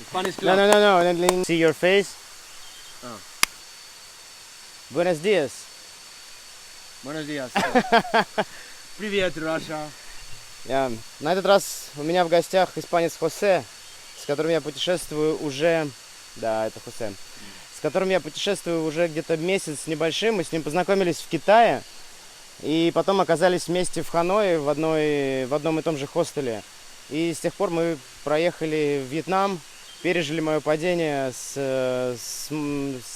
Spanish No, club. no, no, no. Let me see your face. Oh. Buenos días. Buenos días. Привет, Russia. На этот раз у меня в гостях испанец Хосе, с которым я путешествую уже... Да, это Хосе. С которым я путешествую уже где-то месяц с небольшим. Мы с ним познакомились в Китае. И потом оказались вместе в Ханое в одном и том же хостеле. И с тех пор мы проехали в Вьетнам, пережили мое падение с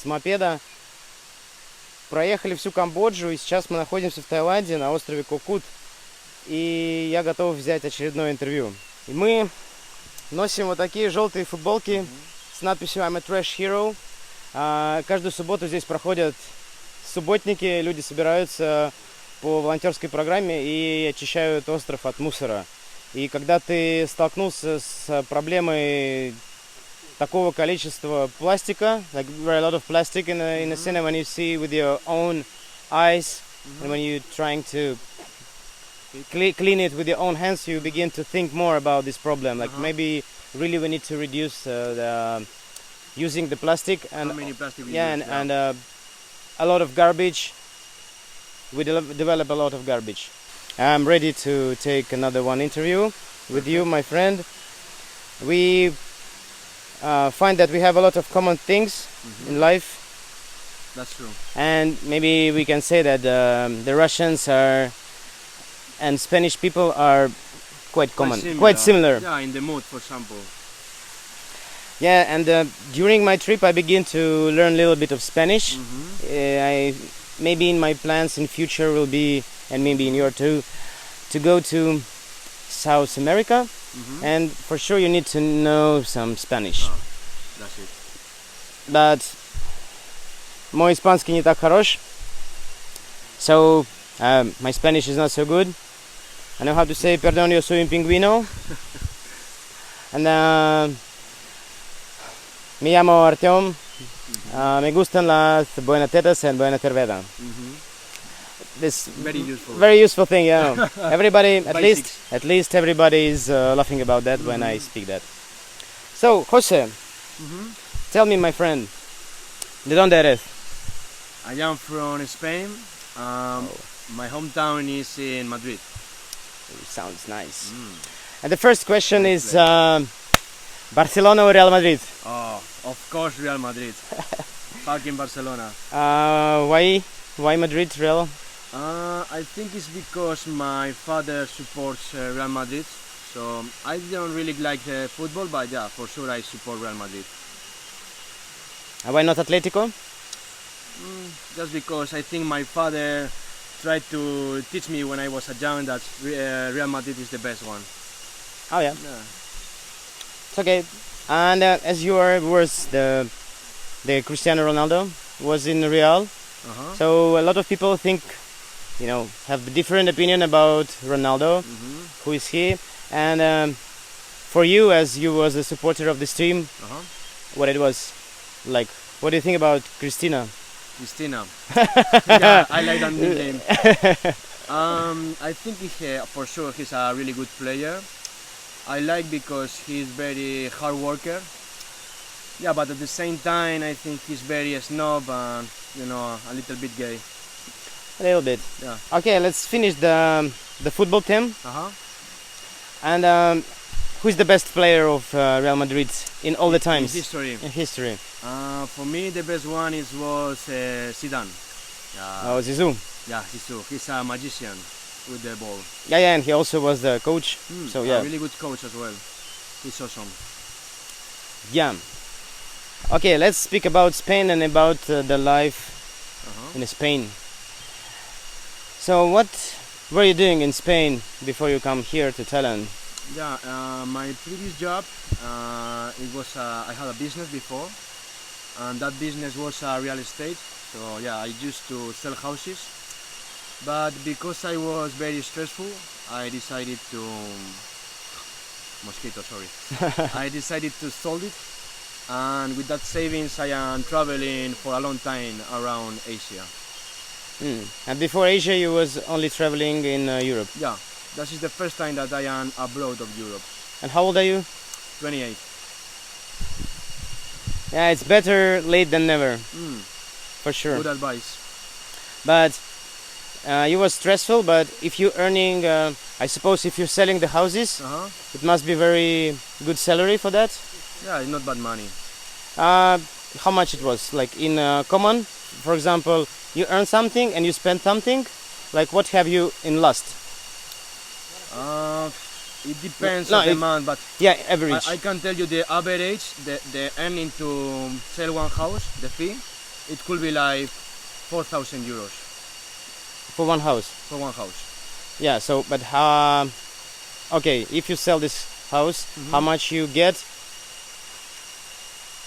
мопеда, проехали всю Камбоджу, и сейчас мы находимся в Таиланде на острове Кокут. И я готов взять очередное интервью. И мы носим вот такие желтые футболки с надписью I'm a trash hero. Каждую субботу здесь проходят субботники, люди собираются по волонтерской программе и очищают остров от мусора. И когда ты столкнулся с проблемой такого количества пластика, like very a lot of plastic in a scene, when you see with your own eyes, and when you're trying to clean it with your own hands, you begin to think more about this problem. Like maybe really we need to reduce using the plastic and How many plastic we yeah, use, and a lot of garbage. We develop a lot of garbage. I'm ready to take another one interview with you, my friend. We find that we have a lot of common things in life, That's true. and maybe we can say that the Russians are and Spanish people are quite common, quite similar. Yeah, in the mood, for example. Yeah, and during my trip I begin to learn a little bit of Spanish. Maybe in my plans in future will be, and maybe in your too, to go to South America, and for sure you need to know some Spanish. Oh, that's it. But мой испанский не так хорош, so my Spanish is not so good. I know how to say perdón, yo soy un pingüino, and me llamo Artyom. Me gustan las buenas tetas and buena cerveza. This very useful thing, yeah. Everybody, at least everybody is laughing about that when I speak that. So, Jose, tell me, my friend, ¿de dónde eres? I am from Spain. My hometown is in Madrid. Sounds nice. And the first question is Barcelona or Real Madrid? Oh, of course, Real Madrid. Fucking Barcelona. Why Madrid, Real? I think it's because my father supports Real Madrid. So I don't really like football, but yeah, for sure I support Real Madrid. Why not Atletico? Just because I think my father tried to teach me when I was a young that Real Madrid is the best one. Oh yeah. Yeah. It's okay. And as your words, the Cristiano Ronaldo was in Real, so a lot of people think, have a different opinion about Ronaldo. Who is he? And for you, as you was a supporter of this team, what it was like? What do you think about Cristina? Yeah, I like that nickname. I think for sure he's a really good player. I like because he's very hard worker. Yeah, but at the same time, I think he's very snob and a little bit gay. A little bit. Yeah. Okay, let's finish the football team. And who's the best player of Real Madrid in all the times? In history. For me, the best one was Zidane. Zizou. Yeah, Zizou. He's a magician with the ball. Yeah, and he also was the coach. So yeah, a really good coach as well. He's awesome. Yeah. Okay, let's speak about Spain and about the life in Spain. So what were you doing in Spain before you come here to Thailand? Yeah, my previous job, it was I had a business before, and that business was real estate. So yeah, I used to sell houses, but because I was very stressful, I decided to I decided to sold it, and with that savings, I am traveling for a long time around Asia. And before Asia, you was only traveling in Europe. Yeah, that is the first time that I am abroad of Europe. And how old are you? 28. Yeah, it's better late than never, Mm. for sure. Good advice. But you was stressful. But if you're earning, I suppose if you're selling the houses, Uh-huh. it must be very good salary for that. Yeah, it's not bad money. How much it was? Like in common, for example, you earn something and you spend something. Like what have you in lost? It depends No, on the it- month, but Yeah, average. I can tell you the average, the earning to sell one house, the fee, it could be like 4,000 euros For one house. for one house. Yeah. So, but okay, if you sell this house, how much you get?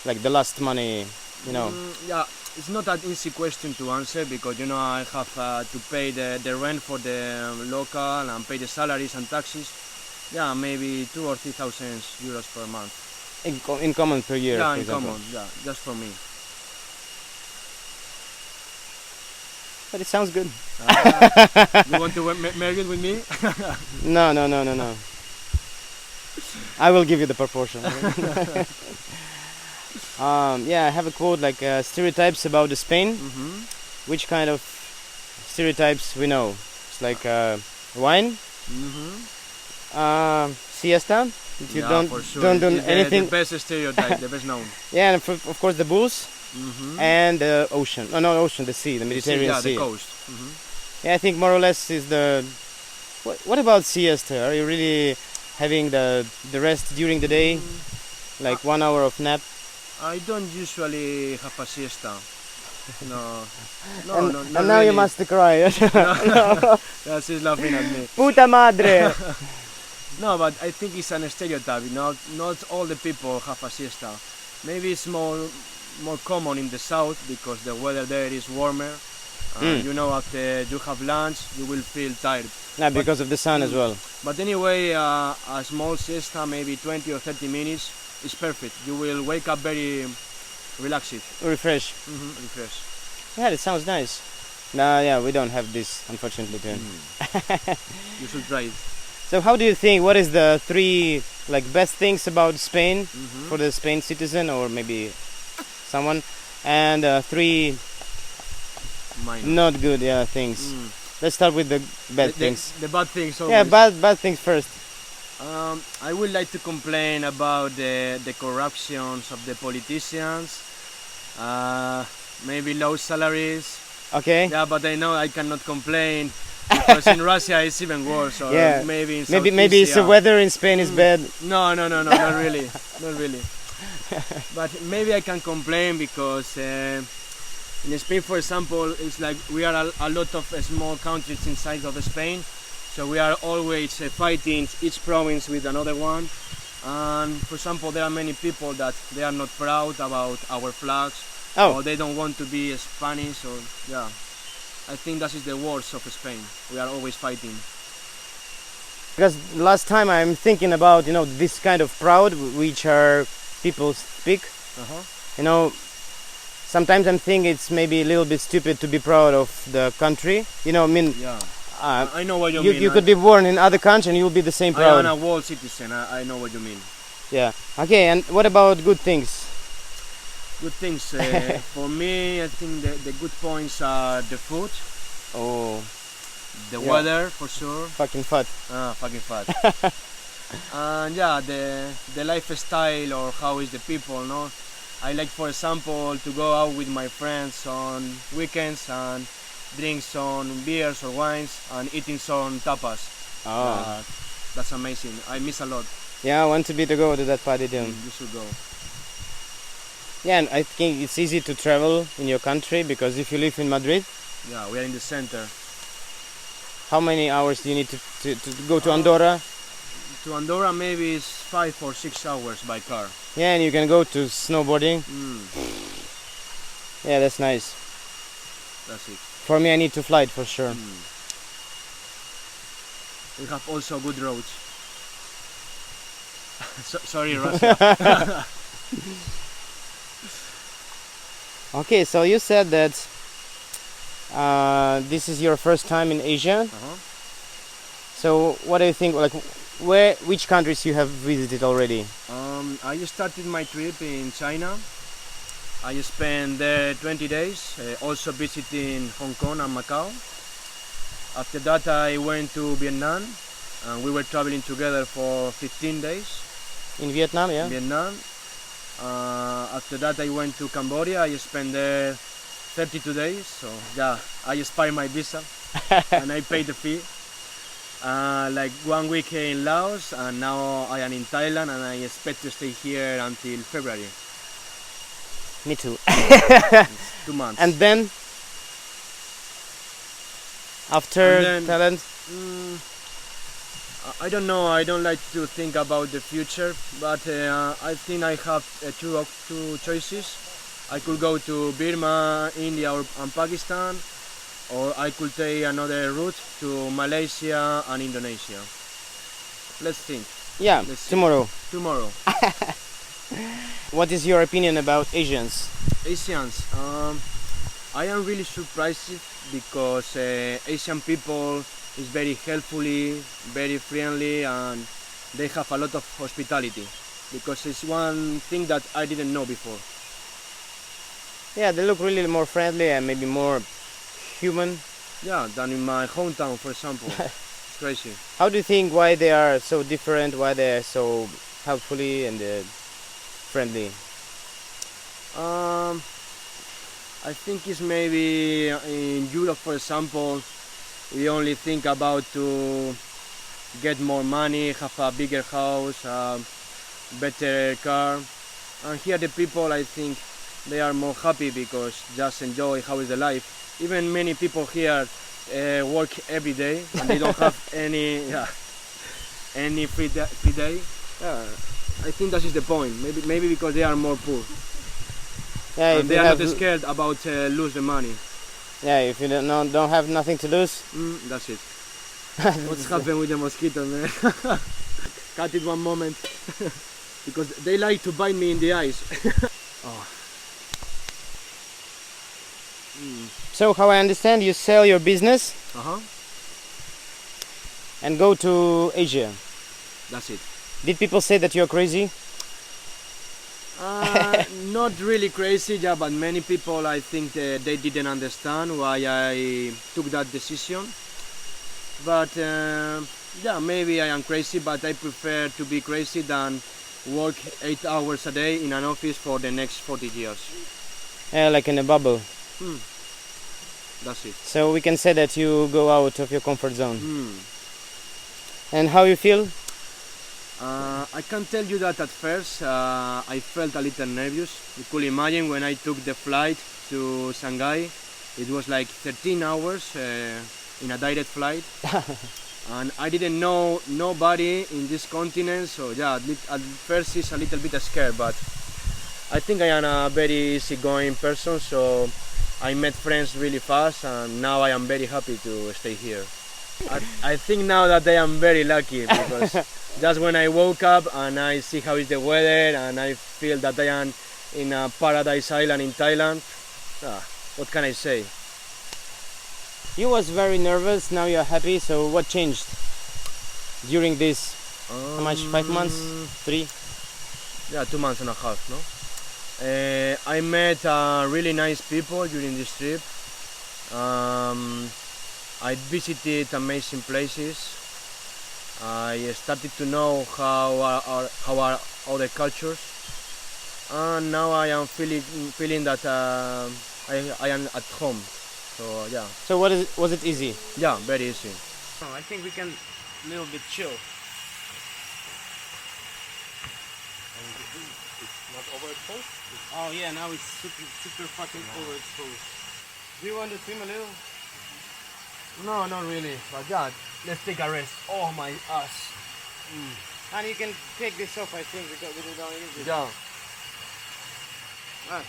Like the last money, you know. Yeah, it's not an easy question to answer because I have to pay the rent for the local and pay the salaries and taxes. Yeah, maybe 2,000 or 3,000 euros per month. In common per year. Yeah, for in example. common. Yeah, just for me. But it sounds good. You want to marry with me? No. I will give you the proportion. Yeah, I have a quote like stereotypes about the Spain. Which kind of stereotypes we know? It's like wine, siesta. If you Yeah, don't for sure. don't do It's anything. The best stereotype, the best known. Yeah, and of course the bulls and the ocean. No, not ocean, the sea, the Mediterranean Yeah, Sea. the coast. Yeah, I think more or less is the. What about siesta? Are you really having the rest during the day, like 1 hour of nap? I don't usually have a siesta. No, and, not and now you really. must cry. Yeah, she's laughing at me. Puta madre! No, but I think it's an stereotype. Not all the people have a siesta. Maybe it's more common in the south because the weather there is warmer. After you have lunch, you will feel tired. Yeah, because of the sun as well. But anyway, a small siesta, maybe 20 or 30 minutes, is perfect. You will wake up very relaxed. Refresh. Refresh. Yeah, that sounds nice. No, yeah, we don't have this, unfortunately, too. You should try it. So how do you think, what is the three best things about Spain for the Spain citizen or maybe someone, and three Mine. not good things? Let's start with the bad things. The bad things. Yeah, Always. bad things first. I would like to complain about the corruptions of the politicians. Maybe low salaries. Okay. Yeah, but I know I cannot complain because in Russia it's even worse. Or Yeah. maybe in Maybe it's the Southeast weather in Spain is bad. No, not really, not really. But maybe I can complain because in Spain, for example, it's like we are a lot of small countries inside of Spain, so we are always fighting each province with another one. And for example, there are many people that they are not proud about our flags, or they don't want to be Spanish, or yeah. I think that is the worst of Spain. We are always fighting. Because last time I'm thinking about this kind of proud which are people speak. Sometimes I'm thinking it's maybe a little bit stupid to be proud of the country. Yeah. I know what you mean. You could be born in other country and you'll be the same proud. I am a world citizen. I know what you mean. Yeah. Okay. And what about good things? Good things. For me, I think the good points are the food. Oh. The weather, for sure. Fucking fat. Fucking fat. And yeah, the lifestyle, or how is the people, no? I like, for example, to go out with my friends on weekends and drink some beers or wines and eating some tapas. That's amazing. I miss a lot. Yeah, I want to go to that party too. You should go. Yeah, and I think it's easy to travel in your country because if you live in Madrid. Yeah, we are in the center. How many hours do you need to go to Andorra? To Andorra, maybe it's 5 or 6 hours by car. Yeah, and you can go to snowboarding. Yeah, that's nice. That's it. For me, I need to fly it for sure. We have also good roads. Sorry, Russia. Okay, so you said that This is your first time in Asia. Uh-huh. So what do you think? Like, which countries you have visited already? I started my trip in China. I spent there 20 days, also visiting Hong Kong and Macau. After that, I went to Vietnam, and we were traveling together for 15 days In Vietnam, yeah. in Vietnam. After that, I went to Cambodia. I spent there 32 days. So yeah, I expired my visa and I paid the fee. Like 1 week in Laos, and now I am in Thailand, and I expect to stay here until February. Me too. 2 months. And then after And then- Thailand, I don't know. I don't like to think about the future, but I think I have two choices. I could go to Burma, India, and Pakistan, or I could take another route to Malaysia and Indonesia. Let's think. yeah, Let's see. tomorrow. What is your opinion about Asians? Asians. I am really surprised because Asian people is very helpfully, very friendly, and they have a lot of hospitality. Because it's one thing that I didn't know before. Yeah, they look really more friendly and maybe more human. Yeah, than in my hometown, for example. It's crazy. How do you think why they are so different? Why they are so helpfully and friendly? I think it's maybe in Europe, for example, we only think about to get more money, have a bigger house, a better car. And here the people, I think, they are more happy because just enjoy how is the life. Even many people here work every day and they don't have any free day. I think that is the point. Maybe because they are more poor. Yeah, And they are not scared about lose the money. yeah, if you don't have nothing to lose. That's it. What's happened with the mosquito, man? Cut it one moment. Because they like to bite me in the eyes. Oh. So how I understand, you sell your business Uh-huh. and go to Asia. That's it. Did people say that you're crazy? Not really crazy, yeah, but many people, I think they didn't understand why I took that decision. But yeah, maybe I am crazy, but I prefer to be crazy than work 8 hours a day in an office for the next 40 years. Yeah, like in a bubble. That's it. So we can say that you go out of your comfort zone. And how you feel? I can tell you that at first I felt a little nervous. You could imagine when I took the flight to Shanghai, it was like 13 hours in a direct flight. And I didn't know nobody in this continent, so yeah, at first it's a little bit scared, but I think I am a very easygoing person, so I met friends really fast, and now I am very happy to stay here. I think now that I am very lucky because just when I woke up and I see how is the weather and I feel that I am in a paradise island in Thailand, what can I say? You was very nervous, now you're happy, so what changed during this, how much, 5 months, 3? Yeah, 2 months and a half, no? I met really nice people during this trip. I visited amazing places. I started to know how are other cultures, and now I am feeling that I am at home. So yeah. So was it easy? Yeah, very easy. I think we can a little bit chill. Not overexposed? Oh yeah, now it's super fucking overexposed. Do you want to swim a little? No, not really. But yeah, let's take a rest. Oh my ass. And you can take this off, I think, because we don't use it. Yeah. Ah.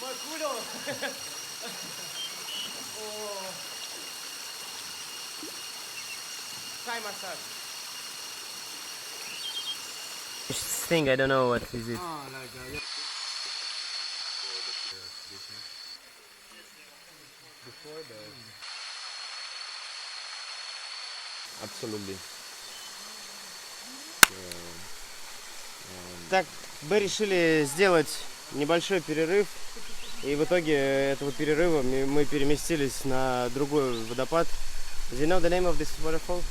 Moj culo. Thai massage. This thing, I don't know what is it. Absolutely. Так, мы решили сделать небольшой перерыв, и в итоге этого перерыва мы переместились на другой водопад. Do you know the name of this waterfall?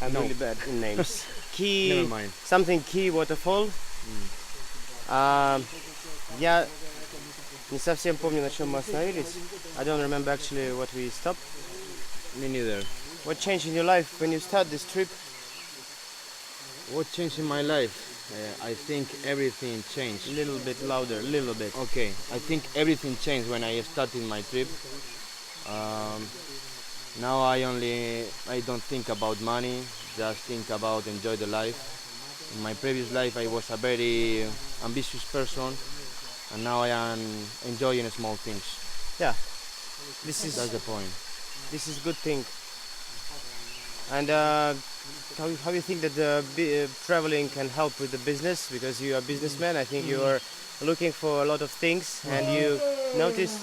I'm No. really bad in names. Key, Never mind. something Key waterfall. Я не совсем помню, на чем мы остановились. I don't remember actually what we stopped. Me neither. What changed in your life when you start this trip? What changed in my life? I think everything changed. A little bit louder, little bit. Okay, I think everything changed when I started my trip. Now I don't think about money, just think about enjoy the life. In my previous life I was a very ambitious person, and now I am enjoying small things. Yeah, this is That's the point. good thing. And how you think that traveling can help with the business? Because you are a businessman, I think you are looking for a lot of things, and you notice.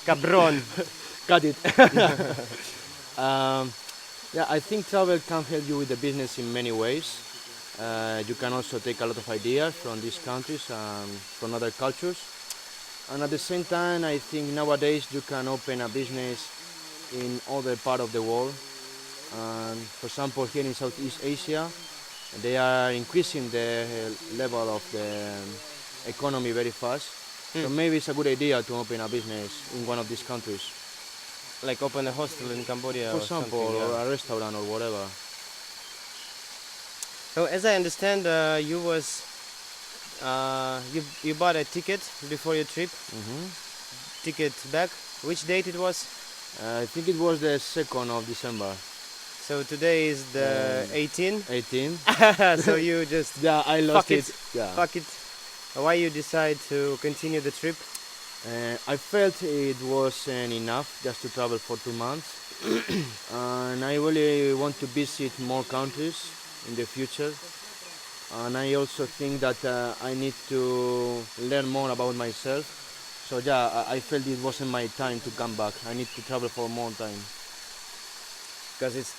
Cabron. Got it. Yeah, I think travel can help you with the business in many ways. You can also take a lot of ideas from these countries and from other cultures. And at the same time, I think nowadays you can open a business in other part of the world. And for example, here in Southeast Asia, they are increasing the level of the economy very fast. So maybe it's a good idea to open a business in one of these countries. Like open a hostel in Cambodia For or example, something. Yeah. or a restaurant or whatever. So as I understand, you bought a ticket before your trip. Ticket back. Which date it was? I think it was the 2nd of December. So today is the 18. 18. So you just Yeah, I lost it. Yeah. fuck it. Why you decide to continue the trip? I felt it wasn't enough just to travel for 2 months. And I really want to visit more countries in the future. And I also think that I need to learn more about myself. So yeah, I felt it wasn't my time to come back. I need to travel for more time. Because it's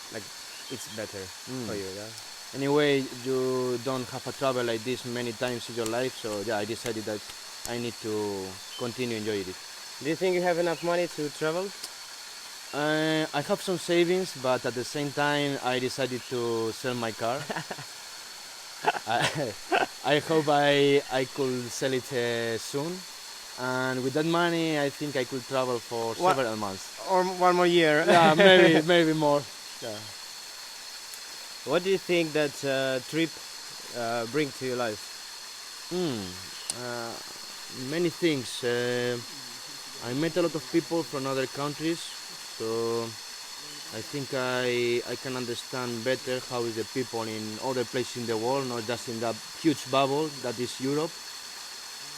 better for you, yeah? Anyway, you don't have a travel like this many times in your life, so yeah, I decided that I need to continue enjoying it. Do you think you have enough money to travel? I have some savings, but at the same time, I decided to sell my car. I hope I could sell it soon, and with that money, I think I could travel for several months. Or one more year? Yeah, maybe more. Yeah. What do you think that trip bring to your life? Many things. I met a lot of people from other countries, so I think I can understand better how is the people in other places in the world, not just in that huge bubble that is Europe.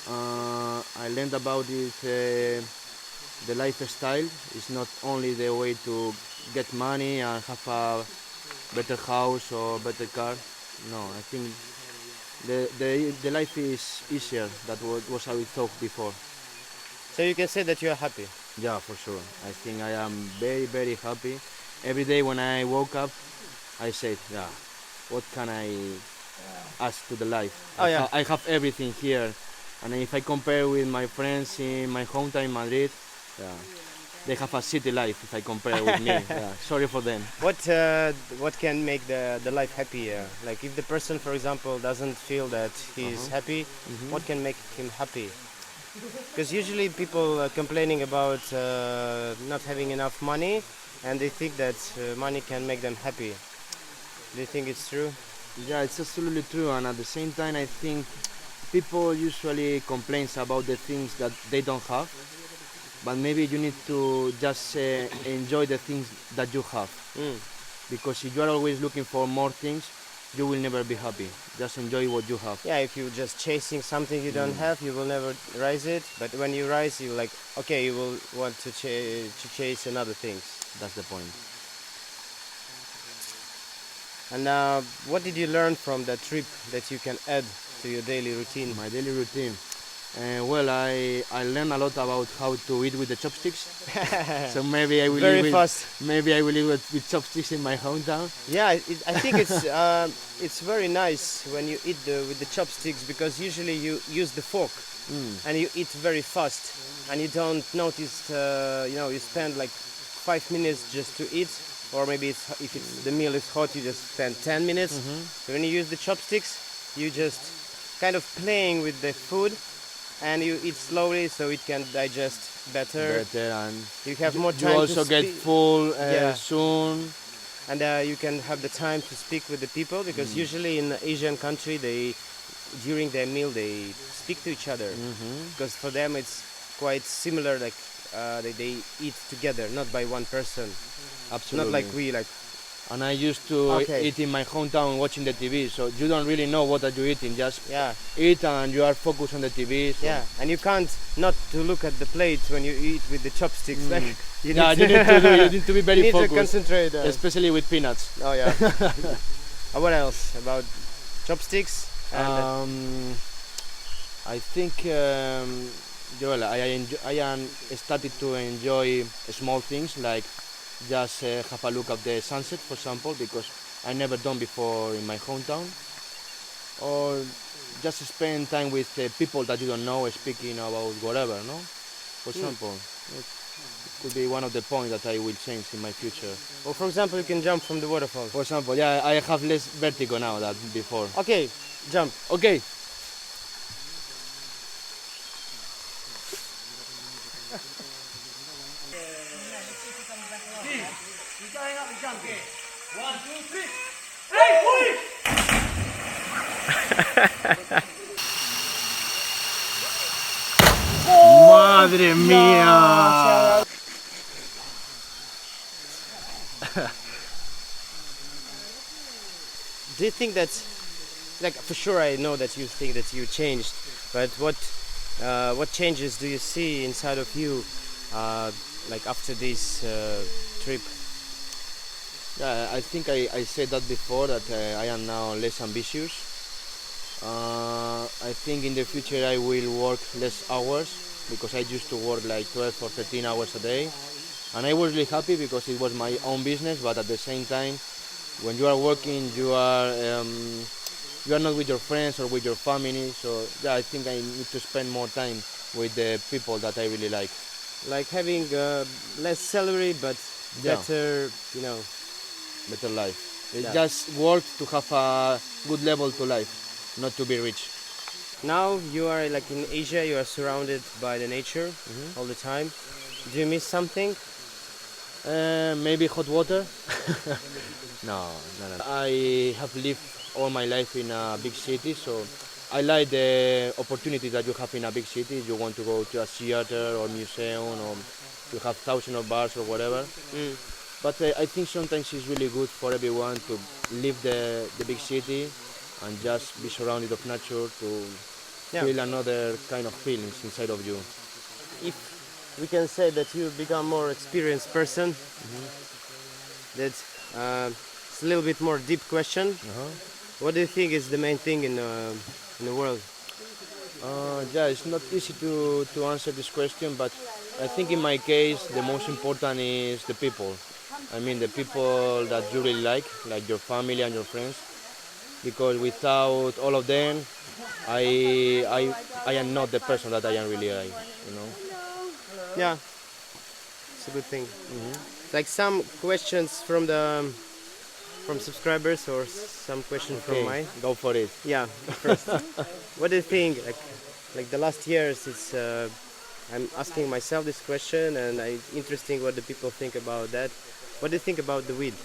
I learned about it. The lifestyle is not only the way to get money and have a better house or better car. No, I think the life is easier. That was how we thought before. So you can say that you are happy. Yeah, for sure. I think I am very, very happy. Every day when I woke up, I said, yeah, what can I ask to the life? Oh, yeah. I have everything here. And if I compare with my friends in my hometown in Madrid, yeah, they have a city life if I compare with me. Yeah, sorry for them. What can make the life happier? Like if the person, for example, doesn't feel that he's happy, what can make him happy? Because usually people are complaining about not having enough money, and they think that money can make them happy. Do you think it's true? Yeah, it's absolutely true. And at the same time, I think people usually complain about the things that they don't have. But maybe you need to just enjoy the things that you have. Because if you are always looking for more things, you will never be happy. Just enjoy what you have. Yeah, if you're just chasing something you don't have, you will never rise it. But when you rise, you like, okay, you will want to chase another things. That's the point. And what did you learn from that trip that you can add to your daily routine? My daily routine. Well, I learned a lot about how to eat with the chopsticks. So maybe I will Very eat with, fast. maybe I will eat with chopsticks in my hometown. Yeah, I think it's very nice when you eat with the chopsticks, because usually you use the fork and you eat very fast and you don't notice. You spend like 5 minutes just to eat, or maybe if the meal is hot, you just spend 10 minutes. So when you use the chopsticks, you just kind of playing with the food, and you eat slowly so it can digest better. And You have more you time also to get speak. full Yeah. soon. And you can have the time to speak with the people, because usually in Asian country during their meal they speak to each other, because for them it's quite similar, like they eat together, not by one person, Absolutely. not like we like. And I used to Okay. eat in my hometown watching the TV, so you don't really know what are you eating. Just Yeah, eat and you are focused on the TV. So. yeah, and you can't not to look at the plate when you eat with the chopsticks. Like you Yeah, need you need to do. You need to be you very need to focused, concentrate. especially with peanuts. Oh yeah. What else about chopsticks? And, I think well, I am started to enjoy small things, like just have a look at the sunset, for example, because I never done before in my hometown, or just spend time with people that you don't know, speaking about whatever, no? For example, it could be one of the points that I will change in my future. or for example, you can jump from the waterfall. For example, yeah, I have less vertigo now than before. Okay, jump. Okay. Madre mía. Do you think that, like, for sure I know that you think that you changed, but what changes do you see inside of you, like after this trip? Yeah, I think I said that before, that I am now less ambitious. I think in the future I will work less hours, because I used to work like 12 or 13 hours a day. And I was really happy because it was my own business, but at the same time, when you are working, you are not with your friends or with your family. So yeah, I think I need to spend more time with the people that I really like. Like having less salary, but Yeah. better, Better life. Yeah. Just work to have a good level to life, not to be rich. Now you are like in Asia, you are surrounded by the nature all the time. Do you miss something? Maybe hot water. No. I have lived all my life in a big city, so I like the opportunities that you have in a big city. You want to go to a theater or museum, or you have thousands of bars or whatever. But I think sometimes it's really good for everyone to leave the big city and just be surrounded of nature to feel another kind of feelings inside of you. If we can say that you become more experienced person, that's it's a little bit more deep question. What do you think is the main thing in the world? Yeah, it's not easy to answer this question, but I think in my case the most important is the people. I mean the people that you really like your family and your friends, because without all of them, I am not the person that I am really like, Yeah, it's a good thing. Like some questions from subscribers, or some questions from mine. Go for it. Yeah, first. What do you think? Like the last years, it's I'm asking myself this question, and it's interesting what the people think about that. What do you think about the weed?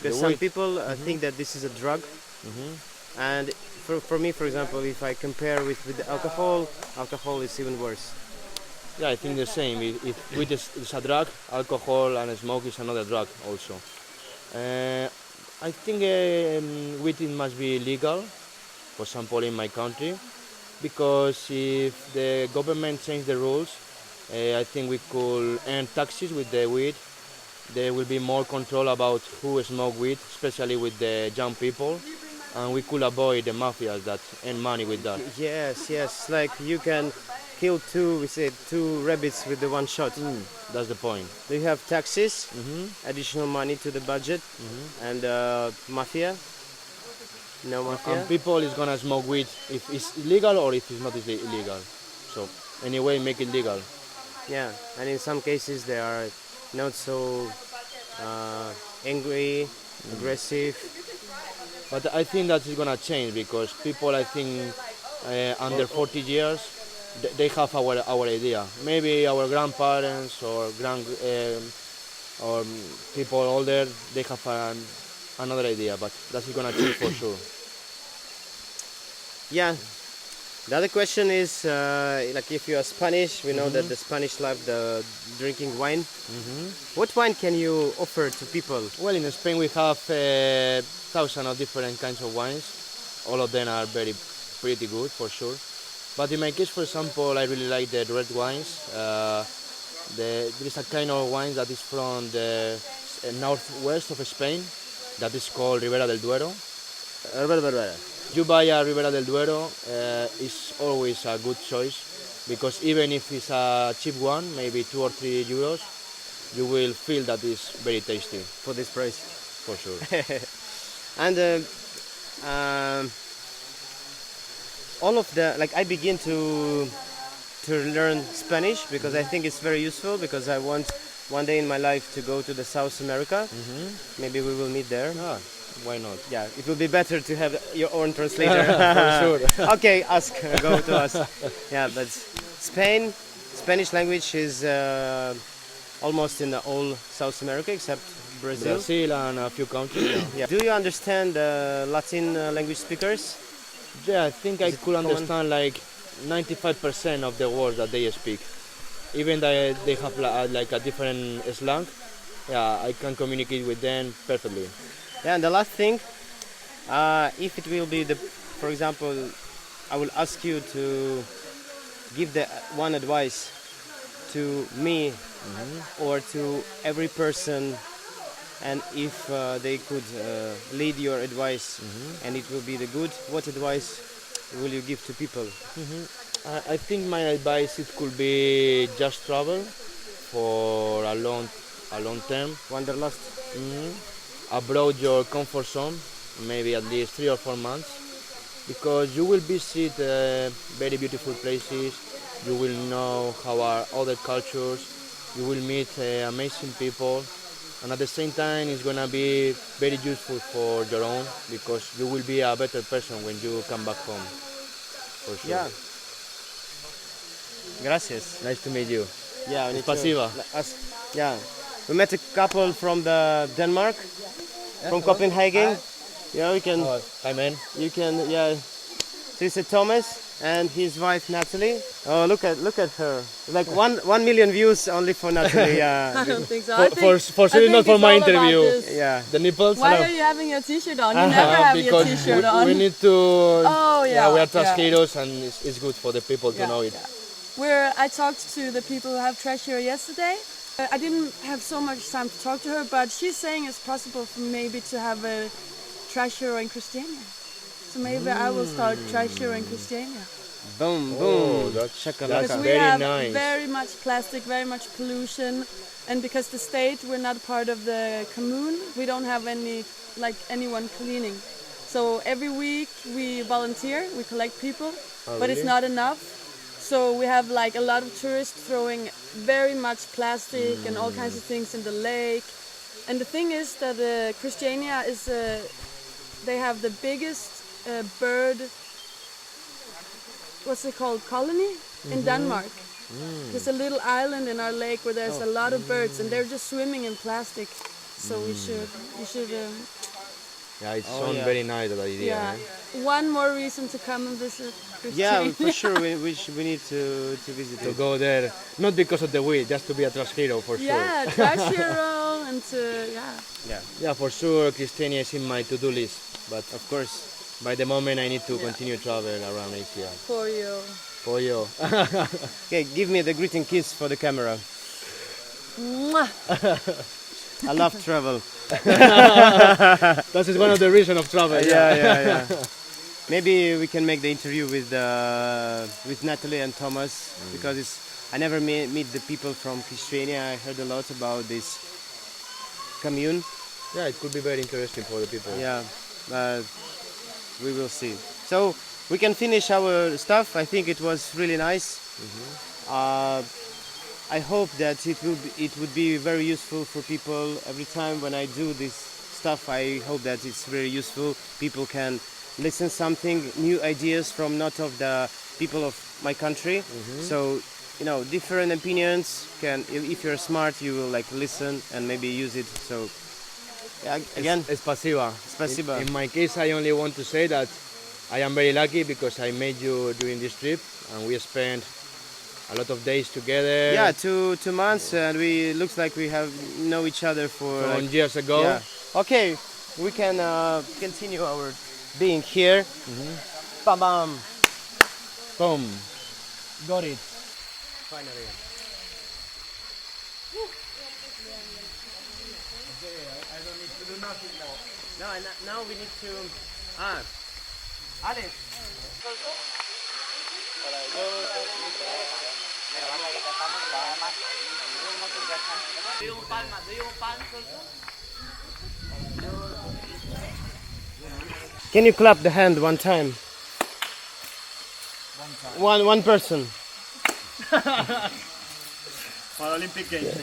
Because The some weed? people think that this is a drug, and for me, for example, if I compare with the alcohol is even worse. Yeah, I think the same. If weed is a drug, alcohol and smoke is another drug also. I think weed it must be legal, for example, in my country, because if the government change the rules, I think we could earn taxes with the weed. There will be more control about who smoke weed, especially with the young people, and we could avoid the mafias that earn money with that. Yes, like you can kill two rabbits with the one shot. That's the point. Do you have taxes, Hmm. additional money to the budget, and mafia? No mafia? And people is gonna smoke weed if it's illegal or if it's not illegal. So anyway, make it legal. Yeah, and in some cases they are not so angry, aggressive. But I think that is gonna change because people, I think, under 40 years, they have our idea. Maybe our grandparents or or people older, they have another idea. But that is gonna change for sure. Yeah. The other question is, like if you are Spanish, we know that the Spanish love the drinking wine. What wine can you offer to people? Well, in Spain we have thousands of different kinds of wines. All of them are pretty good for sure. But in my case, for example, I really like the red wines. There is a kind of wine that is from the northwest of Spain that is called Ribera del Duero. You buy a Ribera del Duero, it's always a good choice because even if it's a cheap one, maybe 2 or 3 euros, you will feel that it's very tasty. For this price. For sure. And all of the, like I begin to learn Spanish because I think it's very useful because I want one day in my life to go to the South America. Maybe we will meet there. Ah, why not? Yeah, it will be better to have your own translator. For sure. Okay, go to us. Yeah, but Spanish language is almost in the whole South America except Brazil. Brazil and a few countries. Yeah. Do you understand Latin language speakers? Yeah, I think I it could common? understand like 95% of the words that they speak. Even though they have like a different slang, yeah, I can communicate with them perfectly. Yeah, and the last thing, if it will be for example, I will ask you to give the one advice to me or to every person, and if they could lead your advice and it will be the good, what advice will you give to people? I think my advice it could be just travel for a long term. Wanderlust. Abroad your comfort zone, maybe at least 3 or 4 months, because you will visit very beautiful places. You will know how are other cultures. You will meet amazing people, and at the same time, it's gonna be very useful for your own because you will be a better person when you come back home. For sure. Yeah. Gracias. Nice to meet you. Yeah. Спасибо. Yeah. We met a couple from Denmark, from Copenhagen. Yeah, we can. Hi, man. You can. Yeah. So it's Thomas and his wife Natalie. Oh, look at her. Like 1 million views only for Natalie. Yeah. I don't think so. For sure, not for my interview. Yeah. The nipples. Why no. are you having your t-shirt on? You never have your Because t-shirt on. we need to. Oh, yeah, we are yeah. trasqueros, and it's good for the people to know it. I talked to the people who have treasure yesterday. I didn't have so much time to talk to her, but she's saying it's possible for maybe to have a treasure in Cristiano. So maybe I will start treasure in Cristiano. Boom, Oh, boom. that's Because we very have nice. very much plastic, very much pollution, and because the state, we're not part of the commune, we don't have anyone cleaning. So every week we volunteer, we collect people, but it's really? not enough. So we have a lot of tourists throwing very much plastic and all kinds of things in the lake. And the thing is that Christiania is, they have the biggest bird, what's it called, colony in Denmark. There's a little island in our lake where there's a lot of birds and they're just swimming in plastic. So we should. Yeah, it sounds very nice, that idea. Yeah. Eh? One more reason to come and visit Yeah, Christiania. for sure. We need to visit To it. go there, not because of the weed, just to be a trasquero for sure. Yeah, trash hero and and Yeah, for sure, Cristiano is in my to-do list. But Of course. by the moment, I need to continue travel around Asia. for you. For you. Okay, give me the greeting kiss for the camera. Mwah. I love travel. That is one of the reasons of travel. Yeah. Maybe we can make the interview with Natalie and Thomas because I never meet the people from Christiania. I heard a lot about this commune. Yeah, it could be very interesting for the people. Yeah, but we will see. So we can finish our stuff. I think it was really nice. I hope that it would be very useful for people. Every time when I do this stuff, I hope that it's very useful. People can listen something, new ideas from not of the people of my country. So, different opinions can, if you're smart, you will like listen and maybe use it. So, yeah, again, Spasiba. Spasiba. In my case, I only want to say that I am very lucky because I met you during this trip and we spent a lot of days together. yeah, 2 months, and looks like we have know each other for from like, years ago. yeah. Okay, we can continue our being here. Bam bam. Boom. Got it. Finally. I don't need to do nothing now. No, now we need to. Alex. Can you clap the hand one time? One person. Olympic Games.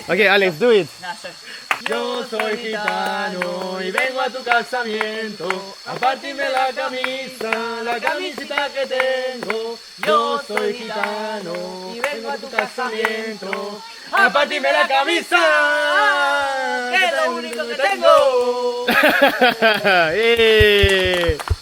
Okay, Alex, do it. Yo soy gitano y vengo a tu casamiento a partirme la camisita que tengo. Yo soy gitano y vengo a tu casamiento a partirme la camisa, que es lo único que tengo. Yeah.